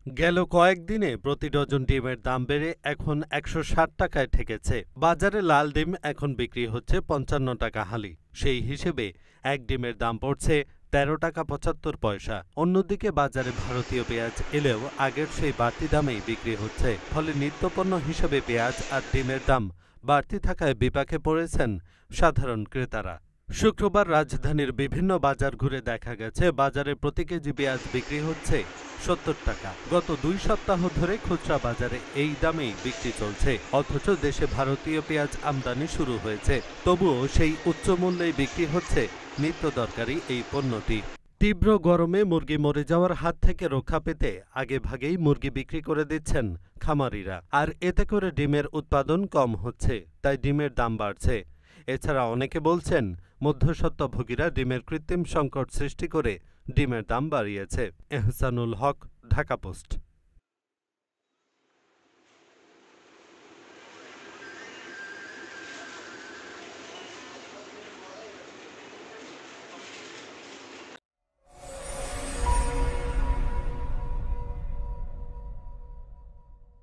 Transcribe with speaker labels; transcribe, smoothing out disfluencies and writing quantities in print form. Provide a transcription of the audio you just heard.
Speaker 1: গেল কয়েকদিনে প্রতি ডজন ডিমের দাম বেড়ে এখন ১৬০ টাকায় ঠেকেছে। বাজারে লাল ডিম এখন বিক্রি হচ্ছে ৫৫ টাকা হালি। সেই হিসেবে এক ডিমের দাম পড়ছে ১৩ টাকা ৭৫ পয়সা। অন্যদিকে বাজারে ভারতীয় পেঁয়াজ এলেও আগের সেই বাড়তি দামেই বিক্রি হচ্ছে। ফলে নিত্যপণ্য হিসেবে পেঁয়াজ আর ডিমের দাম বাড়তি থাকায় বিপাকে পড়েছেন সাধারণ ক্রেতারা। শুক্রবার রাজধানীর বিভিন্ন বাজার ঘুরে দেখা গেছে বাজারে প্রতি কেজি পেঁয়াজ বিক্রি হচ্ছে ৭০ টাকা। গত ২ সপ্তাহ ধরে খুচরা বাজারে এই দামেই বিক্রি চলছে। অথচ দেশে ভারতীয় পেঁয়াজ আমদানি শুরু হয়েছে, তবুও সেই উচ্চ মূল্যেই বিক্রি হচ্ছে নিত্য দরকারি এই পণ্যটি। তীব্র গরমে মুরগি মরে যাওয়ার হাত থেকে রক্ষা পেতে আগেভাগেই মুরগি বিক্রি করে দিচ্ছেন খামারিরা। আর এতে করে ডিমের উৎপাদন কম হচ্ছে, তাই ডিমের দাম বাড়ছে। এছাড়া অনেকে বলছেন মধ্যস্বত্বভোগীরা ডিমের কৃত্রিম সংকট সৃষ্টি করে ডিমের দাম বাড়িয়েছে। এহসানুল হক, ঢাকা পোস্ট।